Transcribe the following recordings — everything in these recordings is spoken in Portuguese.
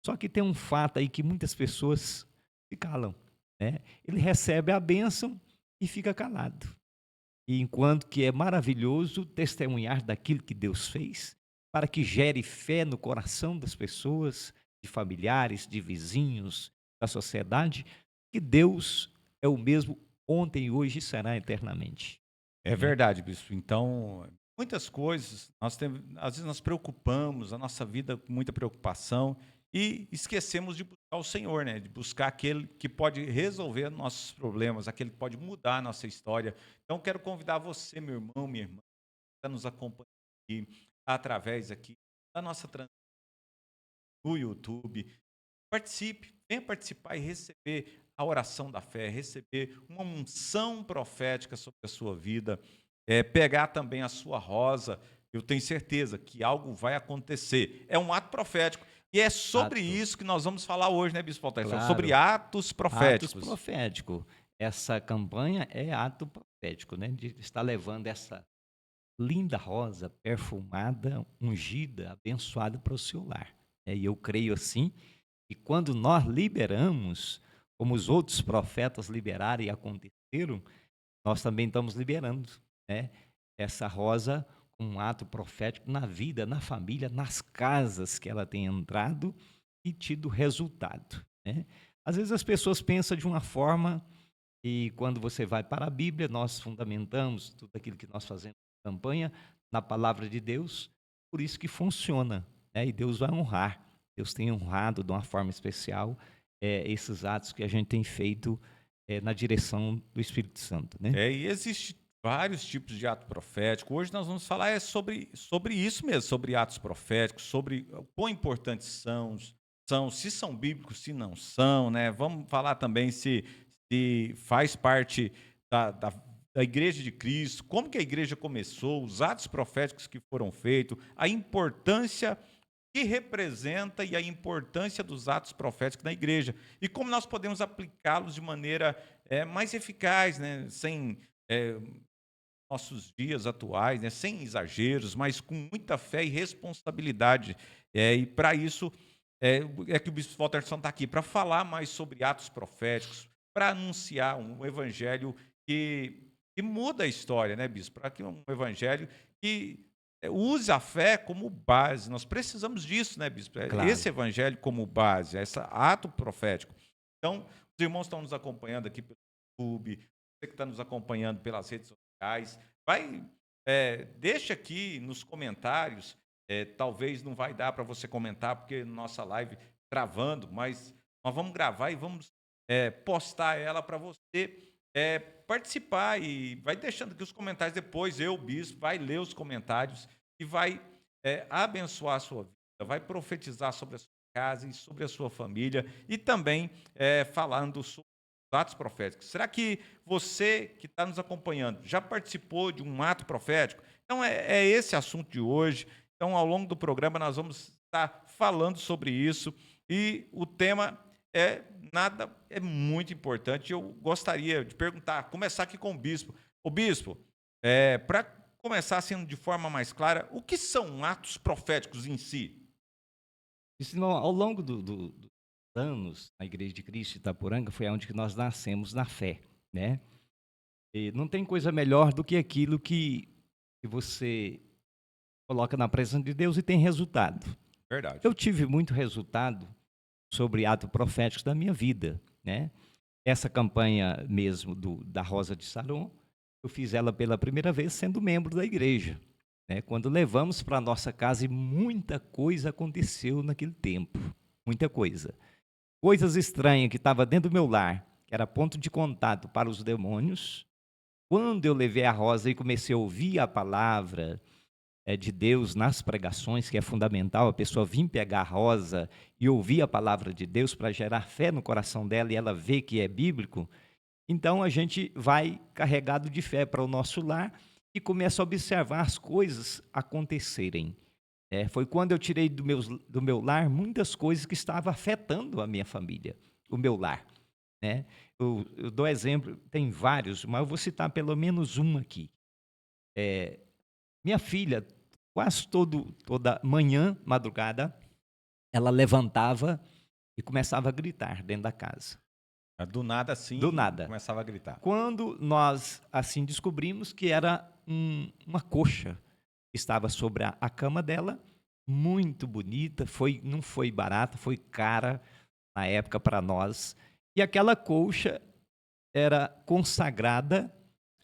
Só que tem um fato aí que muitas pessoas se calam, né? Ele recebe a bênção e fica calado. E enquanto que é maravilhoso testemunhar daquilo que Deus fez, para que gere fé no coração das pessoas, de familiares, de vizinhos, da sociedade, que Deus é o mesmo ontem, hoje e será eternamente, É né? verdade, bispo. Então, muitas coisas, às vezes nós preocupamos a nossa vida com muita preocupação e esquecemos de buscar o Senhor, né? De buscar aquele que pode resolver nossos problemas, aquele que pode mudar a nossa história. Então, quero convidar você, meu irmão, minha irmã, que está nos acompanhando aqui, através aqui da nossa transmissão no YouTube. Participe, venha participar e receber a oração da fé, receber uma unção profética sobre a sua vida, pegar também a sua rosa. Eu tenho certeza que algo vai acontecer. É um ato profético. E é sobre Ato, isso que nós vamos falar hoje, né, Bispo Walter? Sobre claro, atos atos proféticos. proféticos. Essa campanha é ato profético, né? De estar levando essa linda rosa perfumada, ungida, abençoada para o seu lar. E eu creio assim, que quando nós liberamos, como os outros profetas liberaram e aconteceram, nós também estamos liberando, né, essa rosa com um ato profético na vida, na família, nas casas que ela tem entrado e tido resultado, né. Às vezes as pessoas pensam de uma forma e quando você vai para a Bíblia, nós fundamentamos tudo aquilo que nós fazemos na campanha na palavra de Deus, por isso que funciona, né, e Deus vai honrar. Deus tem honrado de uma forma especial, esses atos que a gente tem feito, na direção do Espírito Santo, né. E existe vários tipos de ato profético. Hoje nós vamos falar sobre isso mesmo, sobre atos proféticos, sobre o quão importantes se são bíblicos, se não são, né? Vamos falar também se faz parte da Igreja de Cristo, como que a igreja começou, os atos proféticos que foram feitos, a importância que representa e a importância dos atos proféticos na igreja e como nós podemos aplicá-los de maneira mais eficaz, né? Sem é, nossos dias atuais, né? Sem exageros, mas com muita fé e responsabilidade. E para isso que o Bispo Walterson está aqui, para falar mais sobre atos proféticos, para anunciar um evangelho que muda a história, né, Bispo? Para que um evangelho que use a fé como base. Nós precisamos disso, né, Bispo? Claro. Esse evangelho como base, esse ato profético. Então, os irmãos estão nos acompanhando aqui pelo YouTube, você que está nos acompanhando pelas redes sociais, vai, deixa aqui nos comentários, talvez não vai dar para você comentar, porque nossa live travando, mas nós vamos gravar e vamos postar ela para você participar e vai deixando aqui os comentários depois, o bispo, vai ler os comentários e vai abençoar a sua vida, vai profetizar sobre a sua casa e sobre a sua família e também falando sobre os atos proféticos. Será que você que está nos acompanhando já participou de um ato profético? Então é esse assunto de hoje. Então, ao longo do programa, nós vamos estar falando sobre isso e o tema é muito importante. Eu gostaria de perguntar, começar aqui com o bispo. O bispo, para começar assim de forma mais clara, o que são atos proféticos em si? Isso ao longo dos anos, a Igreja de Cristo de Itaporanga foi aonde que nós nascemos na fé, né. E não tem coisa melhor do que aquilo que você coloca na presença de Deus e tem resultado. Verdade. Eu tive muito resultado sobre ato profético da minha vida, né. Essa campanha mesmo da Rosa de Saron, eu fiz ela pela primeira vez sendo membro da igreja, né, quando levamos para a nossa casa e muita coisa aconteceu naquele tempo, muita coisa. Coisas estranhas que estava dentro do meu lar, que era ponto de contato para os demônios, quando eu levei a Rosa e comecei a ouvir a palavra de Deus nas pregações, que é fundamental, a pessoa vir pegar a rosa e ouvir a palavra de Deus para gerar fé no coração dela e ela ver que é bíblico, então a gente vai carregado de fé para o nosso lar e começa a observar as coisas acontecerem. Foi quando eu tirei do meu lar muitas coisas que estavam afetando a minha família, o meu lar, né. Eu dou exemplo, tem vários, mas eu vou citar pelo menos um aqui. Minha filha, quase toda manhã, madrugada, ela levantava e começava a gritar dentro da casa. Do nada, assim, Do nada. começava a gritar. Quando nós, assim, descobrimos que era uma coxa que estava sobre a cama dela, muito bonita, não foi barata, foi cara na época para nós. E aquela colcha era consagrada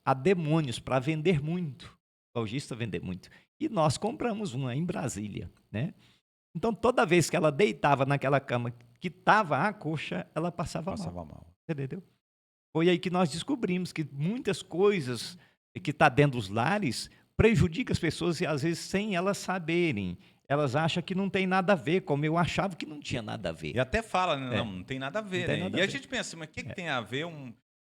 a demônios para vender muito, lojista vender muito. E nós compramos uma em Brasília, né? Então, toda vez que ela deitava naquela cama que estava a coxa, ela passava mal. Passava mal. Entendeu? Foi aí que nós descobrimos que muitas coisas que está dentro dos lares prejudicam as pessoas e às vezes sem elas saberem. Elas acham que não tem nada a ver, como eu achava que não tinha nada a ver. E até fala, né? Não tem nada a ver, tem né? nada E a a ver. gente pensa, mas o que tem a ver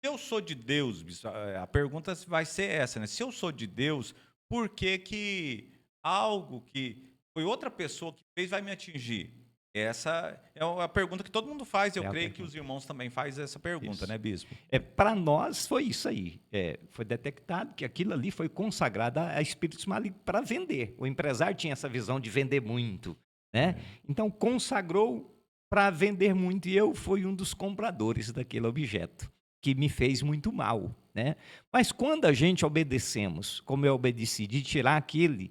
Se eu sou de Deus, bicho, a pergunta vai ser essa, né? Se eu sou de Deus, por que que algo que foi outra pessoa que fez vai me atingir? Essa é a pergunta que todo mundo faz. Eu É a creio que pergunta. os irmãos também fazem essa pergunta, Isso. né, bispo? Para nós foi isso aí. Foi detectado que aquilo ali foi consagrado a espíritos malignos para vender. O empresário tinha essa visão de vender muito, né? Então consagrou para vender muito e eu fui um dos compradores daquele objeto, que me fez muito mal, né? Mas quando a gente obedecemos, como eu obedeci, de tirar aquele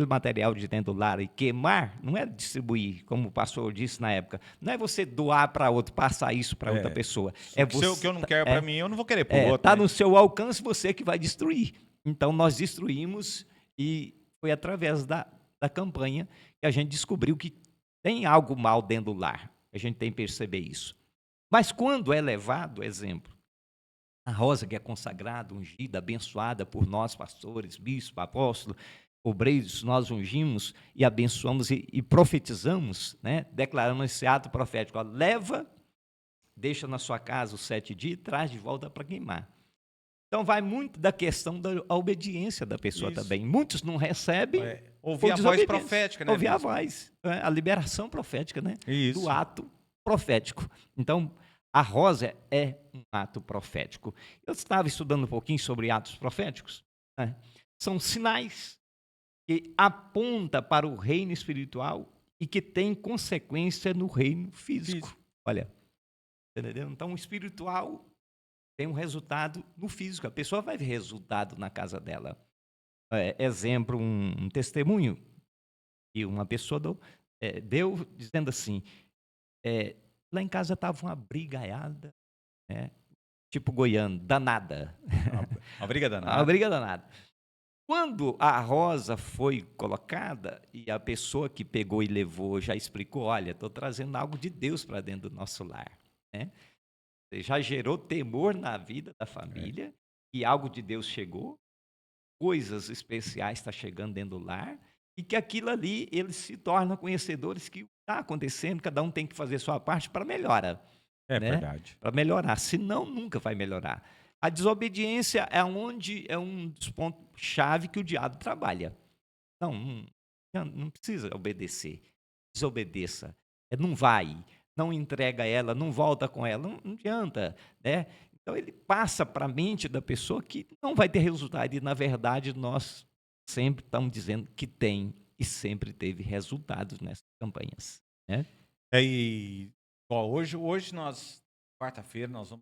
material de dentro do lar e queimar, não é distribuir, como o pastor disse na época, não é você doar para outro, passar isso para outra pessoa. Se o que eu não quero para mim, eu não vou querer para o outro. Está né? no seu alcance, você que vai destruir. Então, nós destruímos e foi através da campanha que a gente descobriu que tem algo mal dentro do lar. A gente tem que perceber isso. Mas quando é levado, exemplo, a rosa que é consagrada, ungida, abençoada por nós, pastores, bispos, apóstolos, obreiros, nós ungimos e abençoamos e profetizamos, né? Declaramos esse ato profético. Ó, leva, deixa na sua casa os 7 dias e traz de volta para queimar. Então, vai muito da questão da obediência da pessoa também. Muitos não recebem. Ouvir a voz profética, né? Ouvir a voz, a liberação profética, né? Isso. Do ato profético. Então, a rosa é um ato profético. Eu estava estudando um pouquinho sobre atos proféticos. Né? São sinais que apontam para o reino espiritual e que têm consequência no reino físico. Olha, entendeu? Então, o espiritual tem um resultado no físico. A pessoa vai ver resultado na casa dela. Exemplo, um testemunho que uma pessoa deu dizendo assim, lá em casa estava uma brigaiada, né? Tipo goiano, danada. Uma briga danada. Uma briga danada. Quando a rosa foi colocada e a pessoa que pegou e levou já explicou, olha, estou trazendo algo de Deus para dentro do nosso lar, né? Já gerou temor na vida da família e algo de Deus chegou, coisas especiais estão chegando dentro do lar e que aquilo ali eles se tornam conhecedores que está acontecendo, cada um tem que fazer sua parte para melhorar. É né? verdade. Para melhorar, senão nunca vai melhorar. A desobediência é um dos pontos-chave que o diabo trabalha. Não precisa obedecer. Desobedeça. Não vai. Não entrega ela, não volta com ela, não adianta, né? Então ele passa para a mente da pessoa que não vai ter resultado e na verdade nós sempre estamos dizendo que tem e sempre teve resultados nessas campanhas, né? Hoje nós, quarta-feira, nós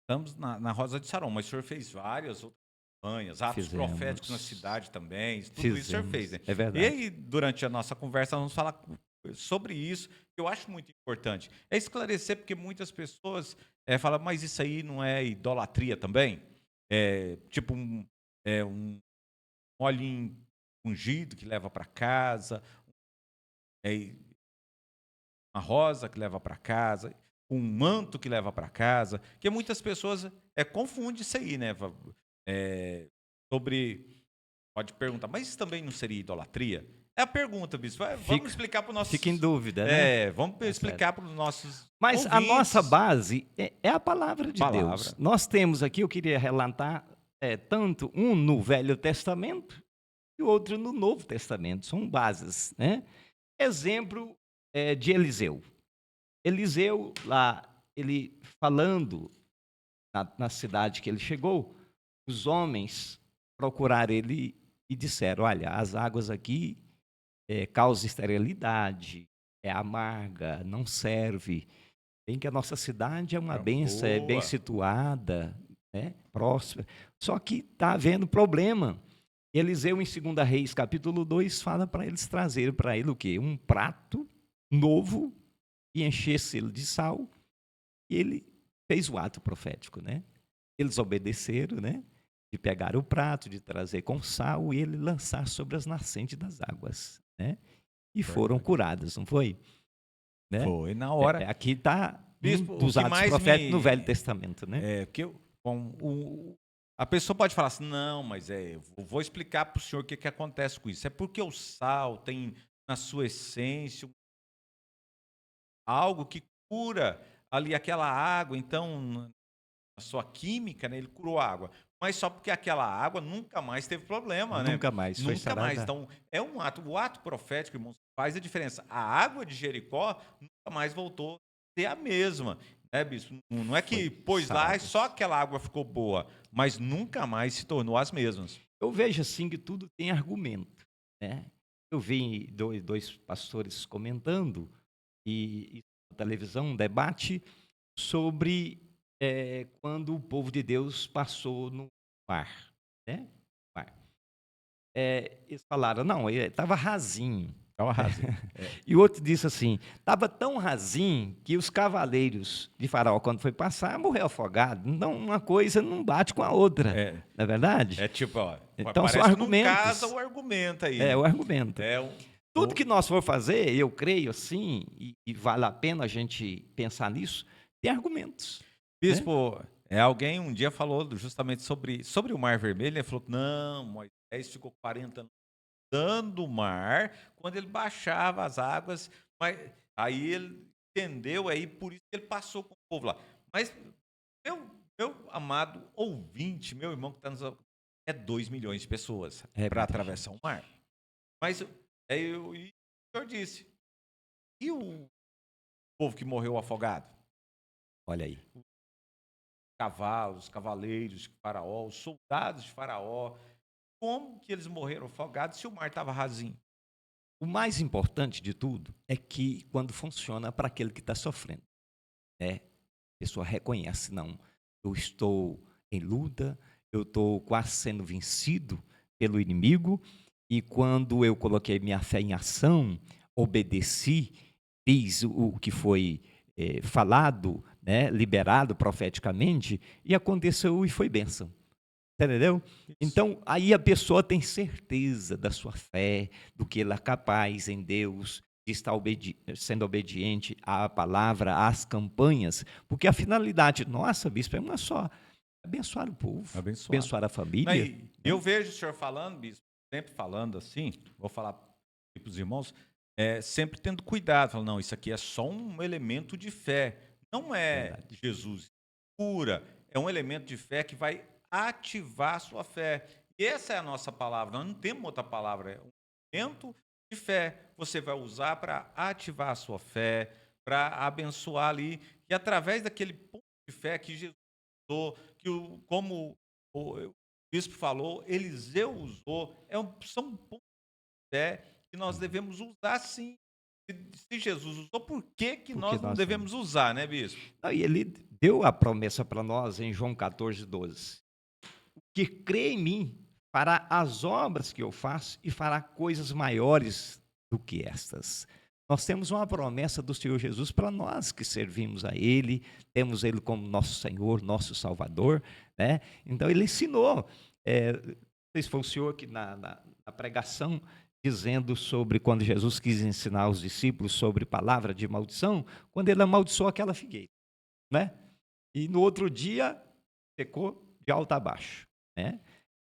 estamos na Rosa de Saron, mas o senhor fez várias outras campanhas, atos proféticos na cidade também, tudo isso o senhor fez, né? É verdade. E aí, durante a nossa conversa, nós vamos falar sobre isso, que eu acho muito importante. É esclarecer, porque muitas pessoas falam, mas isso aí não é idolatria também? Tipo um olhinho ungido que leva para casa, uma rosa que leva para casa, um manto que leva para casa, que muitas pessoas confundem isso aí, né? Pode perguntar, mas isso também não seria idolatria? É a pergunta, bispo. Vamos explicar para os nossos... Fica em dúvida, né? Vamos explicar para os nossos Mas ouvintes. a nossa base é a palavra de Deus. Nós temos aqui, eu queria relatar, tanto um no Velho Testamento e o outro no Novo Testamento. São bases, né? Exemplo de Eliseu. Eliseu, lá, ele falando na cidade que ele chegou, os homens procuraram ele e disseram, olha, as águas aqui causam esterilidade, é amarga, não serve. Bem que a nossa cidade é uma É benção, é bem boa. situada, né? Próxima. Só que está havendo problema. Eliseu, em 2 Reis, capítulo 2, fala para eles trazerem para ele o quê? Um prato novo e enchesse-lo de sal. E ele fez o ato profético, né? Eles obedeceram, né? De pegar o prato, de trazer com sal e ele lançar sobre as nascentes das águas, né? E foram Verdade. curadas, não foi? Né? Foi na hora. Aqui está um Bispo, o dos que atos mais proféticos no Velho me. Testamento, né? Porque a pessoa pode falar assim, não, mas eu vou explicar para o senhor o que, que acontece com isso. É porque o sal tem na sua essência algo que cura ali aquela água, então a sua química, né, ele curou a água. Mas só porque aquela água nunca mais teve problema, né? Nunca mais foi Nunca mais. sarada. Então, é um ato, o ato profético, irmãos, faz a diferença. A água de Jericó nunca mais voltou a ser a mesma, né, bispo? Não é que Foi pôs lá e sarada. só aquela água ficou boa, mas nunca mais se tornou as mesmas. Eu vejo assim que tudo tem argumento, né? Eu vi dois pastores comentando e na televisão um debate sobre quando o povo de Deus passou no mar, né? Mar. Eles falaram, não, estava rasinho. Estava rasinho. E o outro disse assim, estava tão rasinho que os cavaleiros de Faraó, quando foi passar, morreu afogado. Então, uma coisa não bate com a outra, É, não é verdade? é tipo, ó, Então, são parece que não argumentos. casa o argumento aí. É o argumento. É Tudo que nós for fazer, eu creio assim, e vale a pena a gente pensar nisso, tem argumentos. Bispo, alguém um dia falou justamente sobre o Mar Vermelho, ele falou, não, Moisés ficou 40 anos andando o mar, quando ele baixava as águas, mas aí ele entendeu, aí por isso que ele passou com o povo lá. Mas, meu amado ouvinte, meu irmão que está nos ouvindo, é 2 milhões de pessoas para atravessar o mar. Mas aí o senhor disse, e o povo que morreu afogado? Olha aí. Cavalos, cavaleiros de Faraó, os soldados de Faraó, como que eles morreram afogados se o mar estava rasinho? O mais importante de tudo é que quando funciona para aquele que está sofrendo, né? A pessoa reconhece, não, eu estou em luta, eu estou quase sendo vencido pelo inimigo, e quando eu coloquei minha fé em ação, obedeci, fiz o que foi falado, né, liberado profeticamente, e aconteceu e foi bênção. Entendeu? Então, aí a pessoa tem certeza da sua fé, do que ela é capaz em Deus, de estar sendo obediente à palavra, às campanhas, porque a finalidade nossa, bispo, é uma só: abençoar o povo, abençoar a família. Eu vejo o senhor falando, bispo, sempre falando assim, vou falar para os irmãos, sempre tendo cuidado, falando, não, isso aqui é só um elemento de fé, não é Verdade. Jesus cura, é um elemento de fé que vai ativar a sua fé. E essa é a nossa palavra, nós não temos outra palavra, é um elemento de fé. Você vai usar para ativar a sua fé, para abençoar ali, e através daquele ponto de fé que Jesus usou, como o bispo falou, Eliseu usou, são pontos de fé que nós devemos usar sim. Se Jesus usou, por que nós não devemos usar, né, bispo? E ele deu a promessa para nós em João 14:12. O que crê em mim fará as obras que eu faço e fará coisas maiores do que estas. Nós temos uma promessa do Senhor Jesus para nós que servimos a Ele, temos Ele como nosso Senhor, nosso Salvador, né? Então Ele ensinou. Não sei se foi o Senhor que na pregação, dizendo sobre quando Jesus quis ensinar os discípulos sobre palavra de maldição, quando Ele amaldiçoou aquela figueira, né? E no outro dia secou de alto a baixo, né?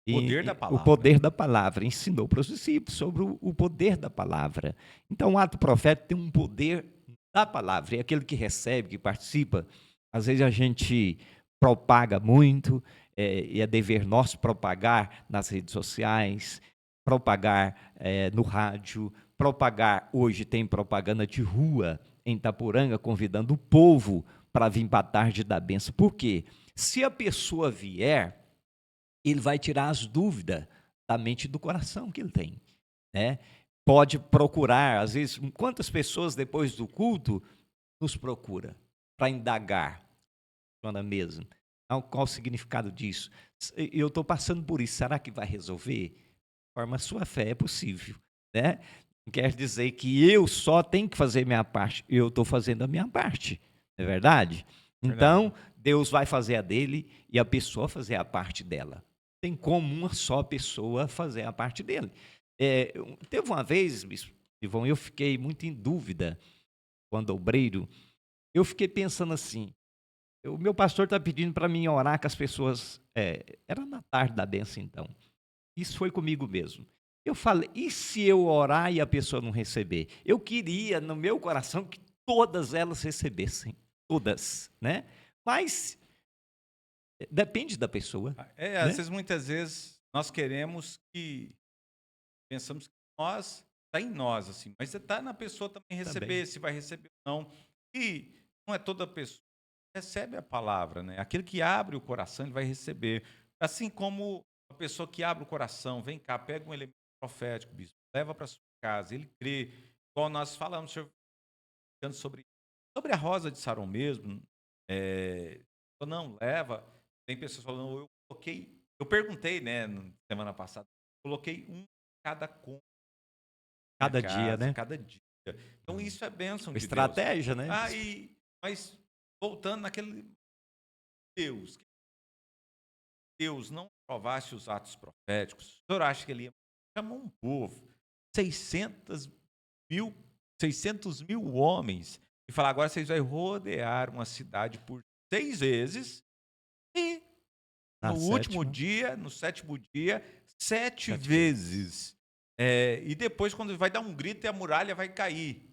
O poder da palavra, ensinou para os discípulos sobre o poder da palavra. Então, o ato profético tem um poder da palavra, e aquele que recebe, que participa, às vezes a gente propaga muito, e é dever nosso propagar nas redes sociais, propagar no rádio, propagar, hoje tem propaganda de rua em Itapuranga, convidando o povo para vir para a tarde da bênção. Por quê? Se a pessoa vier, ele vai tirar as dúvidas da mente e do coração que ele tem, né? pode procurar, às vezes, quantas pessoas depois do culto nos procura para indagar, na mesa. Qual o significado disso? Eu estou passando por isso, será que vai resolver? Forma a sua fé, é possível, né? Não quer dizer que eu só tenho que fazer minha parte, eu estou fazendo a minha parte, não é verdade? Então, Deus vai fazer a dele e a pessoa fazer a parte dela. Tem como uma só pessoa fazer a parte dele. Teve uma vez, Bispo Ivon, eu fiquei muito em dúvida, quando obreiro, eu fiquei pensando assim, o meu pastor está pedindo para mim orar com as pessoas, era na tarde da benção então, isso foi comigo mesmo. Eu falei, e se eu orar e a pessoa não receber? Eu queria, no meu coração, que todas elas recebessem, todas, né? Mas depende da pessoa. Às vezes, muitas vezes, nós queremos que, pensamos que nós, está em nós, assim, mas está na pessoa também receber, se vai receber ou não. E não é toda pessoa que recebe a palavra, né? Aquele que abre o coração, ele vai receber. Assim como a pessoa que abre o coração, vem cá, pega um elemento profético, bispo, leva para sua casa, ele crê. Igual nós falamos, senhor, sobre a rosa de Saron mesmo, não, leva. Tem pessoas falando, eu perguntei, né, semana passada, coloquei um cada conta, cada dia, né? Cada dia. Então isso é bênção de estratégia, Deus. né? Mas voltando naquele Deus não aprovasse os atos proféticos, o senhor acha que ele ia chamar um povo, 600 mil homens, e falar, agora vocês vão rodear uma cidade por 6 vezes, e no sétimo dia, 7 vezes. E depois, quando vai dar um grito, a muralha vai cair.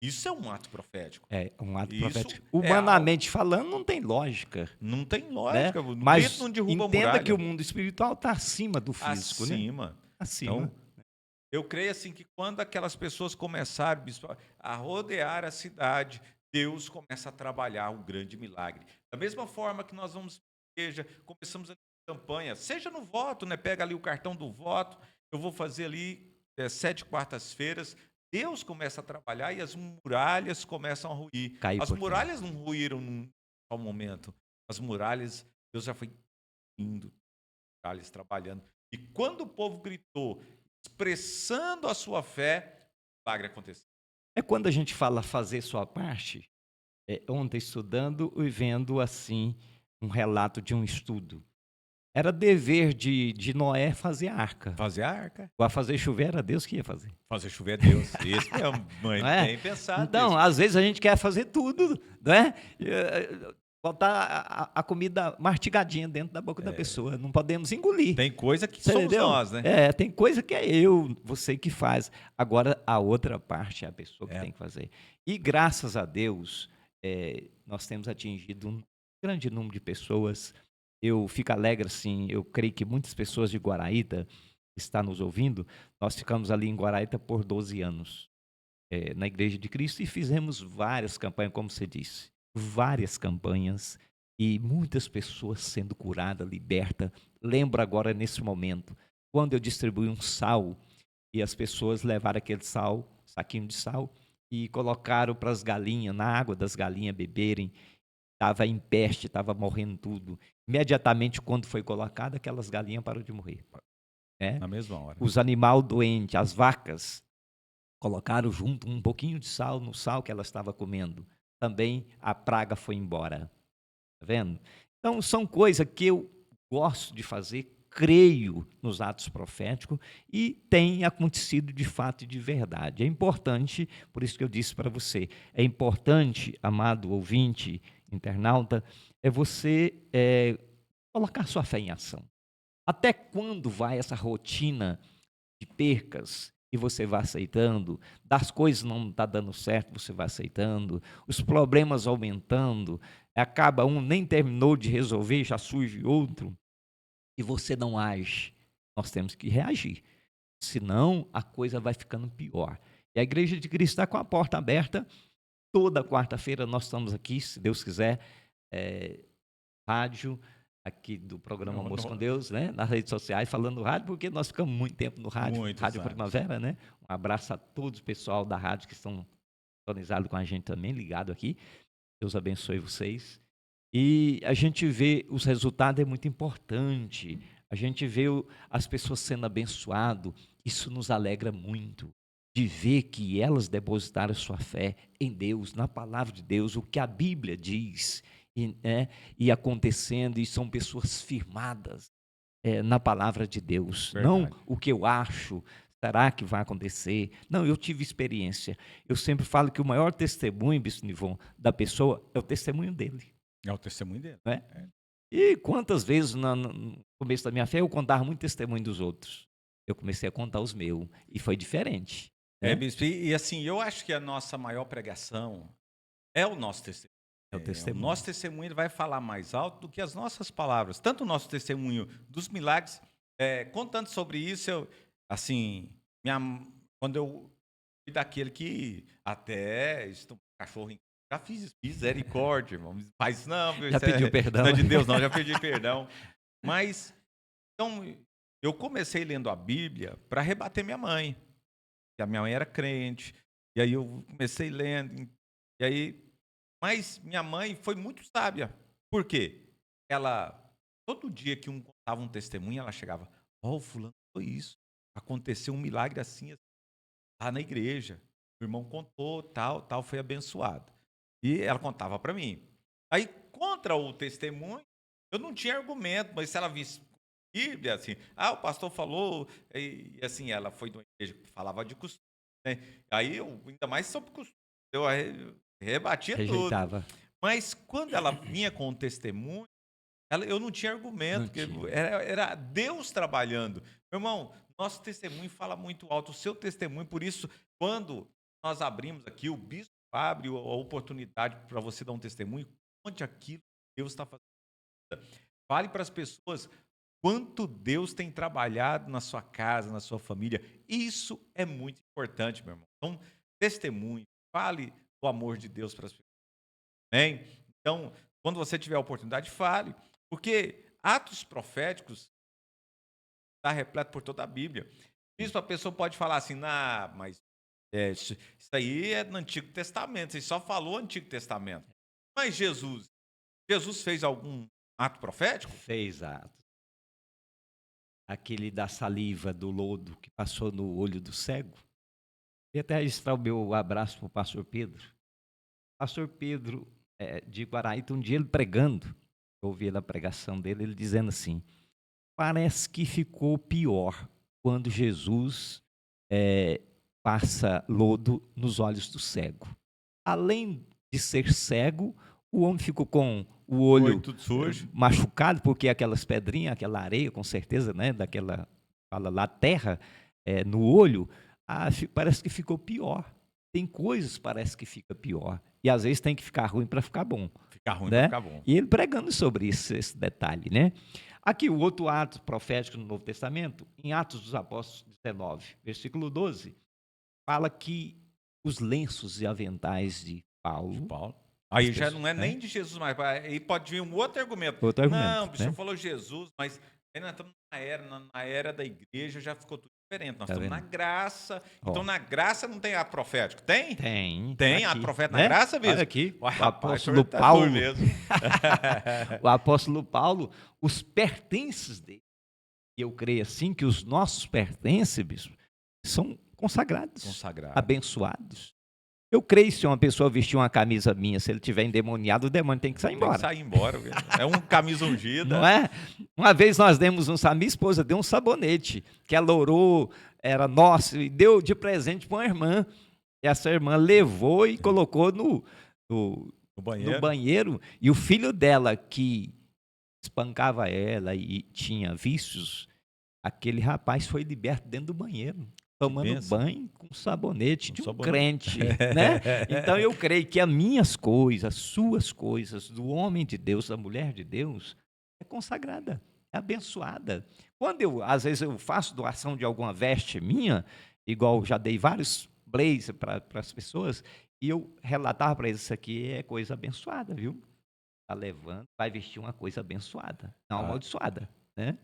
Isso é um ato profético. É um ato profético. Humanamente falando, não tem lógica. Não tem lógica. Né? O Mas grito não derruba entenda a muralha. que o mundo espiritual está acima do físico, né? Acima. Então, eu creio assim que quando aquelas pessoas começarem a rodear a cidade, Deus começa a trabalhar um grande milagre. Da mesma forma que nós vamos começamos a campanha, seja no voto, né? Pega ali o cartão do voto, eu vou fazer ali 7 quartas-feiras, Deus começa a trabalhar e as muralhas começam a ruir. As muralhas não ruíram num só momento. As muralhas, Deus já foi indo, muralhas trabalhando. E quando o povo gritou, expressando a sua fé, o milagre aconteceu. É quando a gente fala fazer sua parte, ontem estudando e vendo assim um relato de um estudo. Era dever de Noé fazer a arca. Fazer a arca. Para fazer chover era Deus que ia fazer. Fazer chover é Deus. Isso mesmo, mãe, bem pensado. Então, isso. Às vezes a gente quer fazer tudo, né? Botar a comida mastigadinha dentro da boca da pessoa. Não podemos engolir. Tem coisa que somos nós, né? Tem coisa que é você que faz. Agora, a outra parte é a pessoa que tem que fazer. E graças a Deus, nós temos atingido um grande número de pessoas. Eu fico alegre, assim, eu creio que muitas pessoas de Guaraíta estão nos ouvindo. Nós ficamos ali em Guaraíta por 12 anos, na Igreja de Cristo, e fizemos várias campanhas, como você disse, várias campanhas, e muitas pessoas sendo curadas, libertas. Lembro agora, nesse momento, quando eu distribuí um sal, e as pessoas levaram aquele sal, saquinho de sal, e colocaram para as galinhas, na água das galinhas beberem. Estava em peste, estava morrendo tudo. Imediatamente, quando foi colocado, aquelas galinhas pararam de morrer. Na mesma hora. Os animais doentes, as vacas, colocaram junto um pouquinho de sal no sal que ela estava comendo. Também a praga foi embora. Está vendo? Então, são coisas que eu gosto de fazer, creio nos atos proféticos e tem acontecido de fato e de verdade. É importante, por isso que eu disse para você, é importante, amado ouvinte, internauta, é você colocar sua fé em ação. Até quando vai essa rotina de percas e você vai aceitando, das coisas não está dando certo, você vai aceitando, os problemas aumentando, acaba um, nem terminou de resolver, já surge outro, e você não age. Nós temos que reagir, senão a coisa vai ficando pior. E a Igreja de Cristo está com a porta aberta. Toda quarta-feira nós estamos aqui, se Deus quiser, rádio, aqui do programa Não, Almoço com não. Deus, né? Nas redes sociais, falando no rádio, porque nós ficamos muito tempo no rádio, Muitos Rádio anos. Primavera, né? Um abraço a todos o pessoal da rádio que estão sintonizados com a gente também, ligado aqui. Deus abençoe vocês. E a gente vê os resultados, é muito importante. A gente vê as pessoas sendo abençoadas, isso nos alegra muito. De ver que elas depositaram sua fé em Deus, na palavra de Deus, o que a Bíblia diz, e acontecendo, e são pessoas firmadas na palavra de Deus. Não Verdade. o que eu acho, será que vai acontecer? Não, eu tive experiência. Eu sempre falo que o maior testemunho, Bispo Nivon, da pessoa é o testemunho dele. É o testemunho dele. Não é? E quantas vezes no começo da minha fé eu contava muito testemunho dos outros. Eu comecei a contar os meus, e foi diferente. Bispo, e assim, eu acho que a nossa maior pregação é o nosso testemunho. É o O testemunho. nosso testemunho ele vai falar mais alto do que as nossas palavras. Tanto o nosso testemunho dos milagres, contando sobre isso, assim, quando eu fui daquele que até cachorro, já fiz isso, misericórdia, irmão, faz não, Já pediu perdão. Não é de Deus não, já pedi perdão. Mas, então, eu comecei lendo a Bíblia para rebater minha mãe, que a minha mãe era crente, e aí eu comecei lendo, e aí, mas minha mãe foi muito sábia. Por quê? Ela, todo dia que contava um testemunho, ela chegava, o fulano foi isso, aconteceu um milagre assim, lá na igreja, o irmão contou, tal, foi abençoado. E ela contava para mim. Aí, contra o testemunho, eu não tinha argumento, mas se ela visse Bíblia, assim, o pastor falou, e assim, ela foi de uma igreja que falava de costume, né? Aí, eu, ainda mais sobre costume, eu rebatia Rejeitava. tudo. Mas, quando ela vinha com o testemunho, eu não tinha argumento, Não porque tinha. era Deus trabalhando. Meu irmão, nosso testemunho fala muito alto, o seu testemunho, por isso, quando nós abrimos aqui, o bispo abre a oportunidade para você dar um testemunho, conte aquilo que Deus está fazendo. Fale para as pessoas quanto Deus tem trabalhado na sua casa, na sua família. Isso é muito importante, meu irmão. Então, testemunho, fale do amor de Deus para as pessoas. Né? Então, quando você tiver a oportunidade, fale. Porque atos proféticos está repleto por toda a Bíblia. Isso a pessoa pode falar assim, mas isso aí é no Antigo Testamento, você só falou Antigo Testamento. Mas Jesus fez algum ato profético? Fez ato. Aquele da saliva, do lodo, que passou no olho do cego. E até registrar o meu abraço para o pastor Pedro. Pastor Pedro de Guaraíta, um dia ele pregando, eu ouvi a pregação dele, ele dizendo assim, parece que ficou pior quando Jesus passa lodo nos olhos do cego. Além de ser cego, o homem ficou com o olho tudo sujo, machucado, porque aquelas pedrinhas, aquela areia, com certeza, né, daquela, fala lá, terra, no olho, parece que ficou pior. Tem coisas que parece que fica pior. E às vezes tem que ficar ruim para ficar bom. Ficar ruim né? para ficar bom. E ele pregando sobre isso, esse detalhe, né? Aqui o outro ato profético no Novo Testamento, em Atos dos Apóstolos 19, versículo 12, fala que os lenços e aventais de Paulo. Aí já não é nem de Jesus mais. Aí pode vir um outro argumento. Outro argumento, não, o senhor né? falou Jesus, mas aí nós estamos na era da igreja, já ficou tudo diferente. Nós Tá estamos vendo? na graça. Ó. Então, na graça não tem ato profético? Tem? Tem. Tem aqui, ato profeta né? na graça, mesmo? Olha aqui, Uai, o rapaz, apóstolo senhor tá Paulo, duro mesmo. o apóstolo Paulo, os pertences dele, e eu creio assim que os nossos pertences, bispo, são consagrados, abençoados. Eu creio que se uma pessoa vestir uma camisa minha, se ele tiver endemoniado, o demônio tem que sair embora. Tem que sair embora. É um camisa ungida. Não é? Uma vez nós demos a minha esposa deu um sabonete, que ela orou, era nosso, e deu de presente para uma irmã. E essa irmã levou e colocou no banheiro. E o filho dela, que espancava ela e tinha vícios, aquele rapaz foi liberto dentro do banheiro, tomando banho com sabonete de um crente, né? Então eu creio que as minhas coisas, as suas coisas, do homem de Deus, da mulher de Deus, é consagrada, é abençoada. Quando às vezes eu faço doação de alguma veste minha, igual já dei vários blazers para as pessoas, e eu relatava para eles, isso aqui é coisa abençoada, viu? está levando, vai vestir uma coisa abençoada, não Ah. amaldiçoada, né?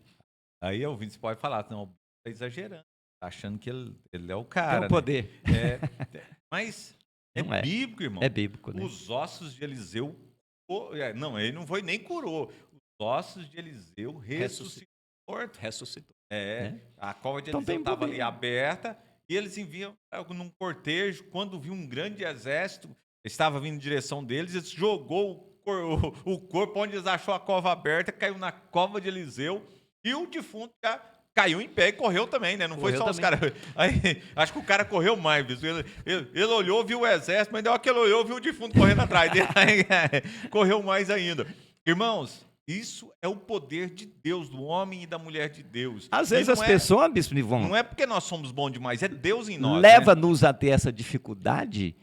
Aí o Vinícius pode falar, não, tá exagerando, tá achando que ele é o Tem cara, o né? poder. É, mas é Não é. bíblico, irmão. É bíblico, né? Os ossos de Eliseu, não, ele não foi nem curou. Os ossos de Eliseu ressuscitou morto. Ressuscitou. É, né? a cova de Então Eliseu tem estava ali poder. aberta e eles enviam num cortejo. Quando viu um grande exército, estava vindo em direção deles, eles jogou o corpo onde eles achou a cova aberta, caiu na cova de Eliseu e o defunto já caiu em pé e correu também, né? Não foi Correu só os também. caras. Aí, acho que o cara correu mais, bicho. Ele olhou, viu o exército, mas deu aquele olhou, viu o defunto correndo atrás dele. Aí, correu mais ainda. Irmãos, isso é o poder de Deus, do homem e da mulher de Deus. Às E vezes não as é- pessoas, Bispo Nivon, Não é porque nós somos bons demais, é Deus em nós. leva-nos a ter essa dificuldade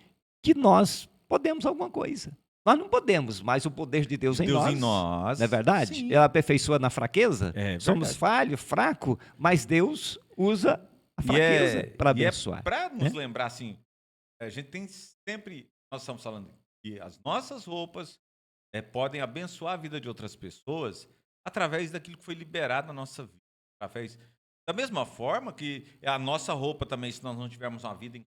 que nós podemos alguma coisa. Nós não podemos, mas o poder de Deus, Deus em em nós. Não é verdade? Sim. Ela aperfeiçoa na fraqueza. É Somos verdade. falhos, fracos, mas Deus usa a fraqueza para abençoar. Para nos lembrar assim, a gente tem sempre, nós estamos falando que as nossas roupas podem abençoar a vida de outras pessoas através daquilo que foi liberado na nossa vida. Através, da mesma forma que a nossa roupa também, se nós não tivermos uma vida em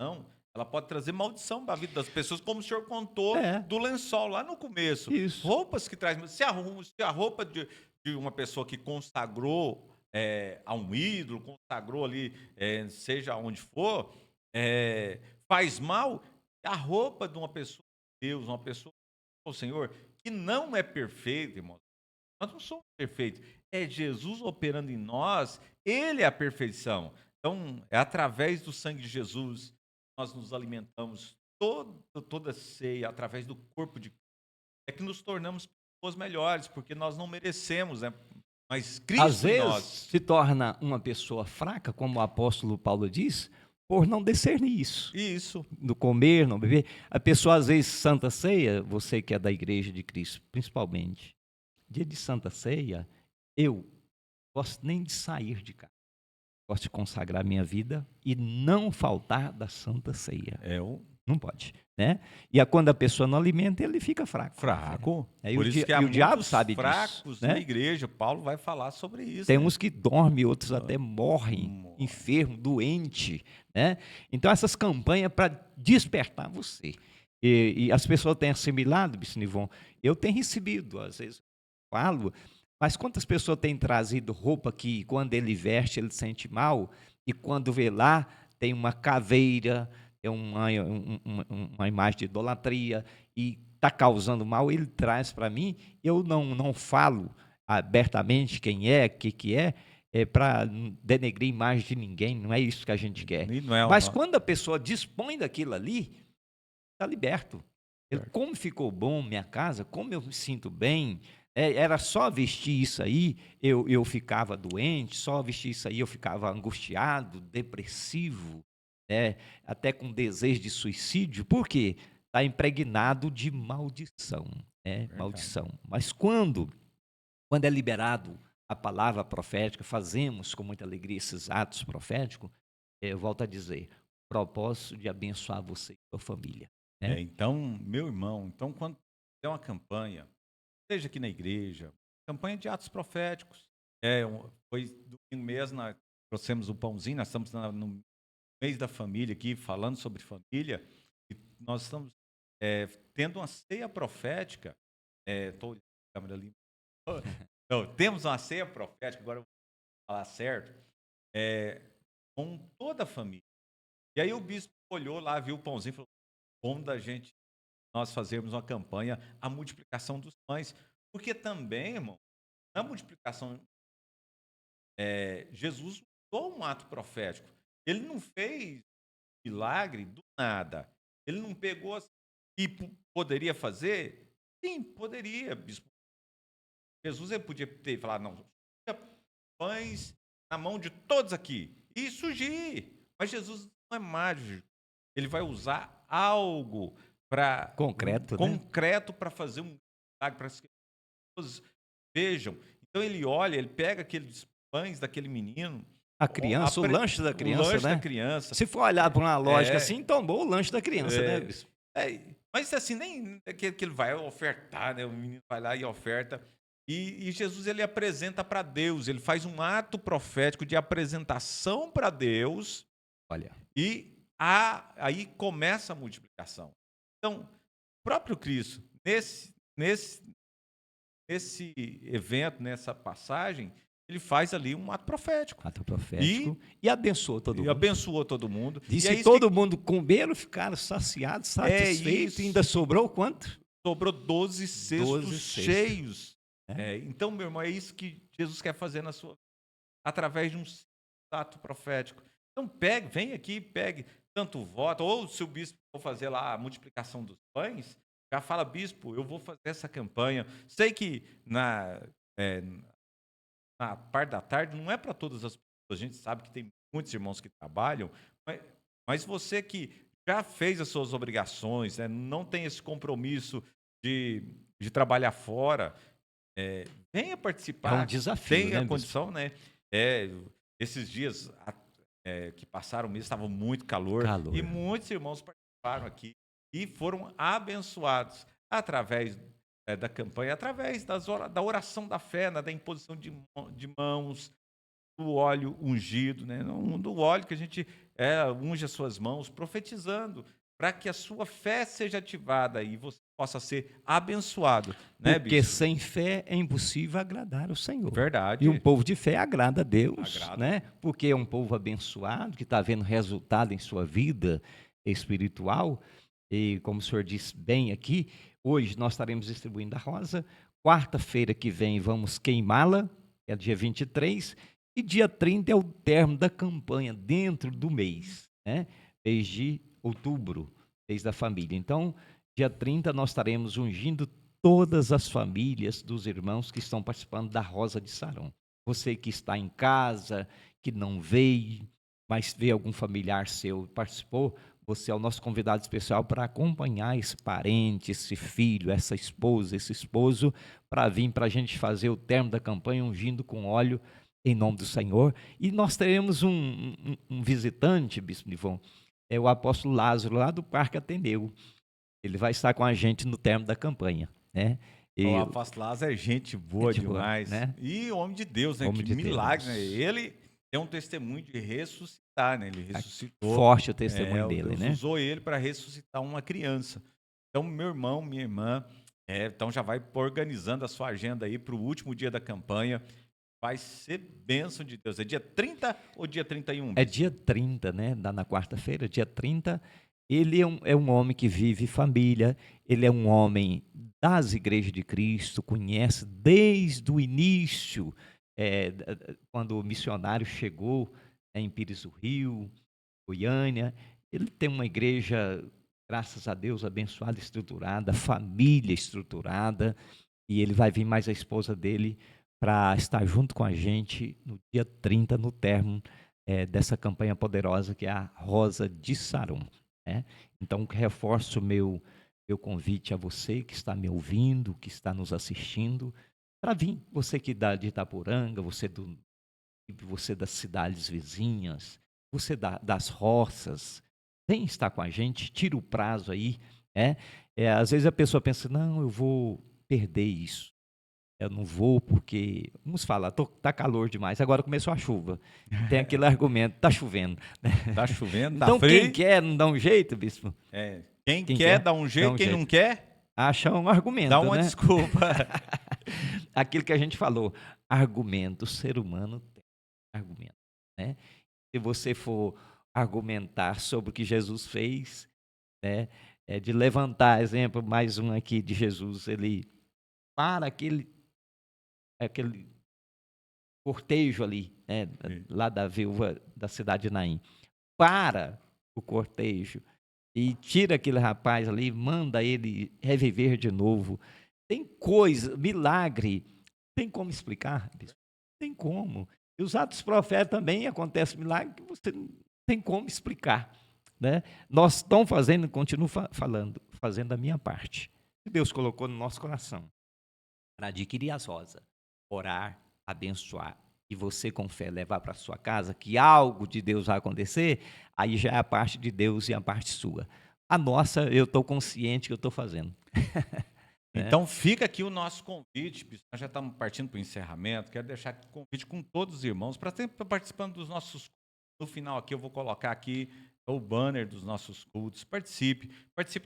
não, ela pode trazer maldição para a vida das pessoas, como o senhor contou do lençol lá no começo. Isso. Roupas que trazem. Se a roupa de uma pessoa que consagrou a um ídolo, consagrou ali, seja onde for, faz mal, a roupa de uma pessoa de Deus, uma pessoa do Senhor, que não é perfeita, irmão. Nós não somos perfeitos. É Jesus operando em nós, Ele é a perfeição. Então, é através do sangue de Jesus que nós nos alimentamos toda ceia, através do corpo de Cristo. É que nos tornamos pessoas melhores, porque nós não merecemos, né? Mas Cristo Às em vezes nós. se torna uma pessoa fraca, como o apóstolo Paulo diz, por não discernir isso. Isso. No comer, não beber. A pessoa, às vezes, Santa Ceia, você que é da Igreja de Cristo, principalmente, dia de Santa Ceia, eu gosto nem de sair de casa. Gosto de consagrar minha vida e não faltar da Santa Ceia. Não pode, né? E quando a pessoa não alimenta, ele fica fraco. Fraco. Aí Por o isso que há o diabo muitos sabe fracos disso, na né? igreja. Paulo vai falar sobre isso. Tem né? uns que dormem, outros até morrem, enfermo, doente, né? Então essas campanhas para despertar você. E as pessoas têm assimilado, Bispo Nivon, eu tenho recebido, às vezes falo, mas quantas pessoas têm trazido roupa que quando ele veste ele sente mal e quando vê lá tem uma caveira, tem uma imagem de idolatria e está causando mal, ele traz para mim, eu não falo abertamente quem é, o que é para denegrir a imagem de ninguém, não é isso que a gente quer. E não é Mas quando a pessoa dispõe daquilo ali, está liberto. Certo. Como ficou bom minha casa, como eu me sinto bem, era só vestir isso aí, eu ficava doente, só vestir isso aí eu ficava angustiado, depressivo, até com desejo de suicídio. Por quê? Está impregnado de maldição, maldição. Mas quando é liberado a palavra profética, fazemos com muita alegria esses atos proféticos, eu volto a dizer, propósito de abençoar você e sua família. Então, meu irmão, quando tem uma campanha, seja aqui na igreja, campanha de atos proféticos, foi domingo mesmo, nós trouxemos o pãozinho, nós estamos no mês da família aqui, falando sobre família, e nós estamos tendo uma ceia profética, estou olhando a câmera ali, então, temos uma ceia profética, agora eu vou falar certo, com toda a família. E aí o bispo olhou lá, viu o pãozinho e falou, como nós fazermos uma campanha, a multiplicação dos pães. Porque também, irmão, na multiplicação, Jesus usou um ato profético. Ele não fez milagre do nada. Ele não pegou assim, e poderia fazer? Sim, poderia, bispo. Jesus ele podia ter falado, não, pães na mão de todos aqui. E surgir. Mas Jesus não é mágico. Ele vai usar algo concreto para fazer um milagre, para que as pessoas vejam. Então ele olha, ele pega aqueles pães daquele menino, a criança, o lanche da criança, o lanche né? da criança. Se for olhar por uma lógica assim, tomou o lanche da criança, né, bispo? Mas assim, nem é que ele vai ofertar, né? O menino vai lá e oferta. E Jesus ele apresenta para Deus, ele faz um ato profético de apresentação para Deus Olha, e aí começa a multiplicação. Então, o próprio Cristo, nesse evento, nessa passagem, ele faz ali um ato profético ato e, profético, e abençoou todo e mundo. abençoou todo mundo. E é Disse isso todo mundo comeram, ficaram saciados, é satisfeitos, isso. e ainda sobrou quanto? Sobrou 12 cestos 12 cestos. cheios. É. Então, meu irmão, é isso que Jesus quer fazer na sua vida, através de um ato profético. Então, vem aqui, pegue tanto o voto, ou se o bispo for fazer lá a multiplicação dos pães, já fala, bispo, eu vou fazer essa campanha. Sei que na parte da tarde não é para todas as pessoas, a gente sabe que tem muitos irmãos que trabalham, mas você que já fez as suas obrigações, né, não tem esse compromisso de trabalhar fora, venha É um participar, desafio, tenha né, a bispo? condição, né? Esses dias que passaram mesmo, estava muito calor, Calor. e muitos irmãos participaram aqui e foram abençoados através da campanha, através da oração da fé, né, da imposição de mãos, do óleo ungido, né? Do óleo que a gente unge as suas mãos, profetizando, para que a sua fé seja ativada e você possa ser abençoado, né, Porque bispo? sem fé é impossível agradar o Senhor. Verdade. E um povo de fé agrada a Deus, Agrada. né? Porque é um povo abençoado, que está vendo resultado em sua vida espiritual. E como o senhor disse bem aqui, hoje nós estaremos distribuindo a rosa. Quarta-feira que vem vamos queimá-la, é dia 23. E dia 30 é o término da campanha, dentro do mês, né? Mês de outubro, mês da família. Então, dia 30 nós estaremos ungindo todas as famílias dos irmãos que estão participando da Rosa de Saron. Você que está em casa, que não veio, mas vê algum familiar seu participou, você é o nosso convidado especial para acompanhar esse parente, esse filho, essa esposa, esse esposo, para vir para a gente fazer o término da campanha ungindo com óleo em nome do Senhor. E nós teremos um visitante, Bispo Nivon, é o apóstolo Lázaro, lá do Parque Ateneu. Ele vai estar com a gente no término da campanha, né? O E apóstolo Lázaro é gente boa gente boa, demais. né? E homem de Deus, né? Homem Que de milagre, né? Deus. Ele é um testemunho de ressuscitar, né? Ele ressuscitou. Forte o testemunho dele, Deus né? usou ele para ressuscitar uma criança. Então, meu irmão, minha irmã, então já vai organizando a sua agenda aí para o último dia da campanha. Vai ser bênção de Deus. É dia 30 ou dia 31? É dia 30, né? Na quarta-feira, dia 30. Ele é um homem que vive família, ele é um homem das igrejas de Cristo, conhece desde o início, quando o missionário chegou em Pires do Rio, Goiânia. Ele tem uma igreja, graças a Deus, abençoada, estruturada, família estruturada, e ele vai vir mais a esposa dele para estar junto com a gente no dia 30, no término dessa campanha poderosa que é a Rosa de Saron, né? Então, reforço meu convite a você que está me ouvindo, que está nos assistindo, para vir. Você que dá de Itaporanga, você das cidades vizinhas, você das roças, vem estar com a gente, tira o prazo aí. Às vezes a pessoa pensa, não, eu vou perder isso. Eu não vou porque, vamos falar, tá calor demais, agora começou a chuva. Tem aquele argumento, tá chovendo. Tá chovendo, tá Então frio. quem quer não dá um jeito, bispo? Quem quer dá um jeito, quem não quer, acha um argumento, dá uma né? desculpa. Aquilo que a gente falou, argumento, o ser humano tem argumento, né? Se você for argumentar sobre o que Jesus fez, né? De levantar, exemplo, mais um aqui de Jesus, ele para aquele cortejo ali, né, lá da viúva da cidade de Naim, para o cortejo e tira aquele rapaz ali, manda ele reviver de novo. Tem coisa, milagre, tem como explicar? Tem como. E os atos proféticos também acontece milagre que você não tem como explicar, né? Nós estamos fazendo, continuo falando, fazendo a minha parte. Deus colocou no nosso coração para adquirir as rosas, orar, abençoar, e você com fé levar para sua casa que algo de Deus vai acontecer, aí já é a parte de Deus e a parte sua. A nossa, eu estou consciente que eu estou fazendo. Então fica aqui o nosso convite, bispo. Nós já estamos partindo para o encerramento. Quero deixar aqui o convite com todos os irmãos para estar participando dos nossos cultos. No final aqui eu vou colocar aqui o banner dos nossos cultos. Participe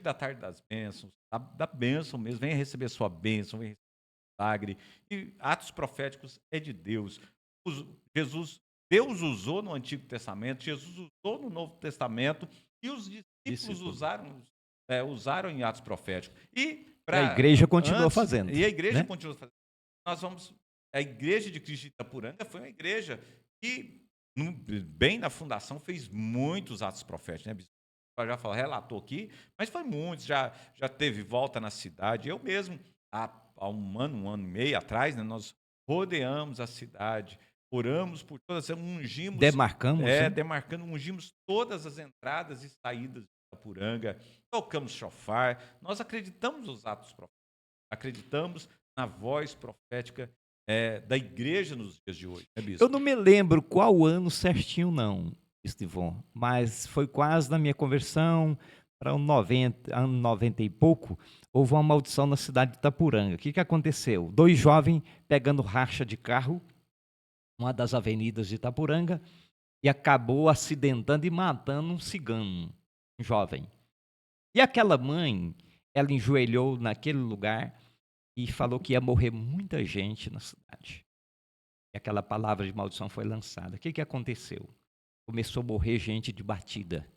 da tarde das bênçãos, da bênção mesmo. Venha receber sua bênção, venha receber milagre. E atos proféticos é de Deus. Deus usou no Antigo Testamento, Jesus usou no Novo Testamento e os discípulos usaram em atos proféticos. E a igreja continua fazendo. E a igreja né? continua fazendo. A igreja de Cristo de Itapuranga foi uma igreja que, bem na fundação, fez muitos atos proféticos, né? Já relatou aqui, mas foi muitos, já teve volta na cidade. Eu mesmo, há um ano e meio atrás, né, nós rodeamos a cidade, oramos por todas, ungimos... ungimos todas as entradas e saídas de Itapuranga, tocamos chofar, nós acreditamos nos atos proféticos, acreditamos na voz profética da igreja nos dias de hoje. Né, bispo? Eu não me lembro qual ano certinho, não, Estivon, mas foi quase na minha conversão, para ano 90 e pouco, houve uma maldição na cidade de Itapuranga. O que aconteceu? 2 jovens pegando racha de carro, uma das avenidas de Itapuranga, e acabou acidentando e matando um cigano, um jovem. E aquela mãe, ela enjoelhou naquele lugar e falou que ia morrer muita gente na cidade. E aquela palavra de maldição foi lançada. O que aconteceu? Começou a morrer gente de batida,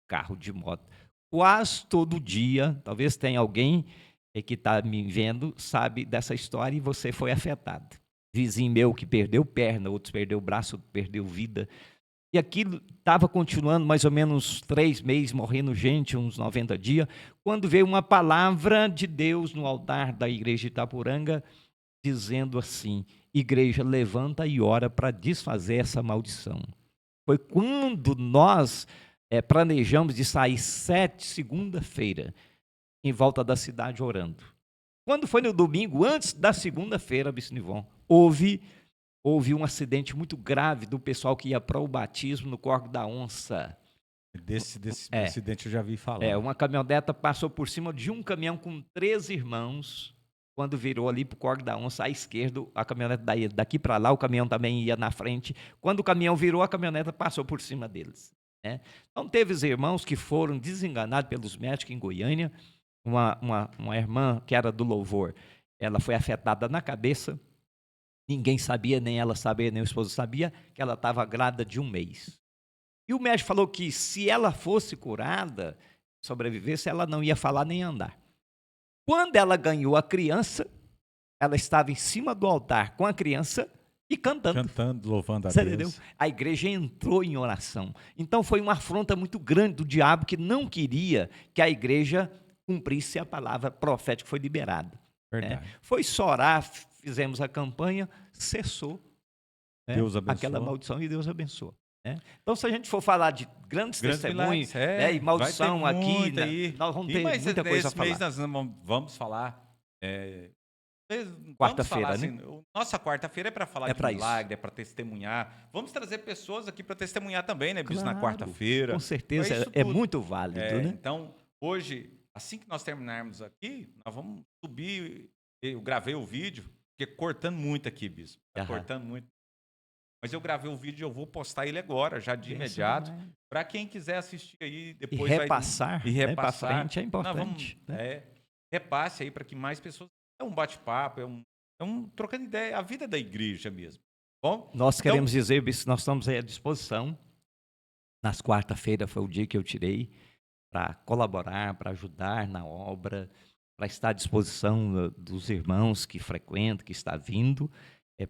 carro, de moto. Quase todo dia, talvez tenha alguém que está me vendo, sabe dessa história e você foi afetado. Vizinho meu que perdeu perna, outros perdeu braço, perdeu vida. E aquilo estava continuando mais ou menos 3 meses, morrendo gente, uns 90 dias, quando veio uma palavra de Deus no altar da igreja de Itapuranga, dizendo assim: igreja, levanta e ora para desfazer essa maldição. Foi quando nós planejamos de sair segunda-feira, em volta da cidade orando. Quando foi no domingo, antes da segunda-feira, Bispo Nivon, houve um acidente muito grave do pessoal que ia para o batismo no Córrego da Onça. Desse acidente eu já vi falar. Uma caminhoneta passou por cima de um caminhão com 3 irmãos, quando virou ali para o Córrego da Onça, à esquerda, a caminhoneta daqui para lá, o caminhão também ia na frente. Quando o caminhão virou, a caminhoneta passou por cima deles. Né? Então, teve os irmãos que foram desenganados pelos médicos em Goiânia. Uma irmã que era do louvor, ela foi afetada na cabeça. Ninguém sabia, nem ela sabia, nem o esposo sabia, que ela estava grávida de 1 mês. E o médico falou que se ela fosse curada, sobrevivesse, ela não ia falar nem andar. Quando ela ganhou a criança, ela estava em cima do altar com a criança e cantando. Cantando, louvando a Você Deus. Entendeu? A igreja entrou em oração. Então foi uma afronta muito grande do diabo que não queria que a igreja cumprisse a palavra profética que foi liberada. Verdade. Foi só orar, fizemos a campanha, cessou Deus abençoou. aquela maldição e Deus abençoou. Né? Então, se a gente for falar de grandes testemunhos e maldição aqui, nós vamos ter muita coisa a falar. Mês nós vamos falar. Quarta-feira, assim, né? Nossa quarta-feira é para falar de milagre, é para testemunhar. Vamos trazer pessoas aqui para testemunhar também, né, Bispo, na quarta-feira. Com certeza, é muito válido, né? Então, hoje, assim que nós terminarmos aqui, nós vamos subir. Eu gravei o vídeo, porque cortando muito aqui, Bispo. Cortando muito. Mas eu gravei o vídeo e eu vou postar ele agora, já de imediato, para quem quiser assistir aí depois. E repassar, para frente é importante. Repasse aí para que mais pessoas. É um bate-papo, é um trocando ideia, a vida da igreja mesmo. Bom, nós queremos dizer, nós estamos aí à disposição. Nas quarta-feiras foi o dia que eu tirei para colaborar, para ajudar na obra, para estar à disposição dos irmãos que frequentam, que está vindo,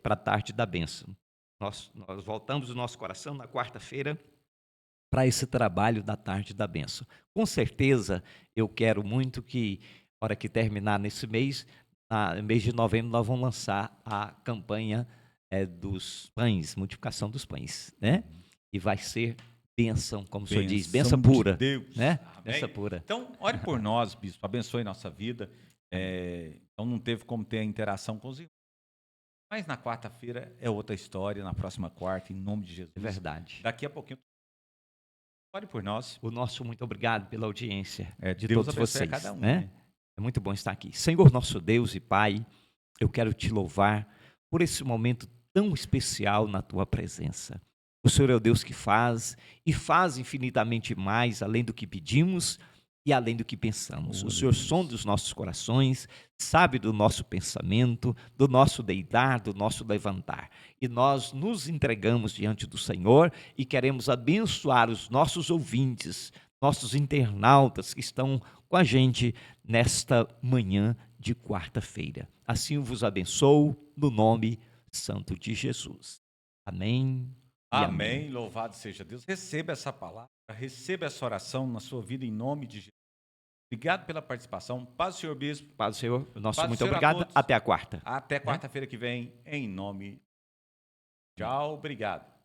para a tarde da bênção. Nós voltamos o nosso coração na quarta-feira para esse trabalho da tarde da bênção. Com certeza, eu quero muito que, na hora que terminar nesse mês, no mês de novembro, nós vamos lançar a campanha dos pães, multiplicação dos pães, né? E vai ser bênção, como o senhor diz, bênção pura. De Deus. Né? Bênção pura. Então, ore por nós, Bispo, abençoe nossa vida. Então, não teve como ter a interação com os irmãos. Mas na quarta-feira é outra história, na próxima quarta, em nome de Jesus. É verdade. Daqui a pouquinho. Ore por nós. O nosso muito obrigado pela audiência de Deus todos abençoe a vocês. cada um, Né? né? É muito bom estar aqui. Senhor nosso Deus e Pai, eu quero te louvar por esse momento tão especial na tua presença. O Senhor é o Deus que faz e faz infinitamente mais além do que pedimos e além do que pensamos. O Senhor sonda os nossos corações, sabe do nosso pensamento, do nosso deitar, do nosso levantar. E nós nos entregamos diante do Senhor e queremos abençoar os nossos ouvintes, nossos internautas que estão com a gente nesta manhã de quarta-feira. Assim vos abençoo no nome santo de Jesus. Amém. Amém. Louvado seja Deus. Receba essa palavra, receba essa oração na sua vida em nome de Jesus. Obrigado pela participação. Paz do Senhor Bispo. Paz do Senhor. Nosso Paz do muito Senhor a obrigado. todos. Até a quarta. Até quarta-feira que vem, em nome. Tchau, obrigado.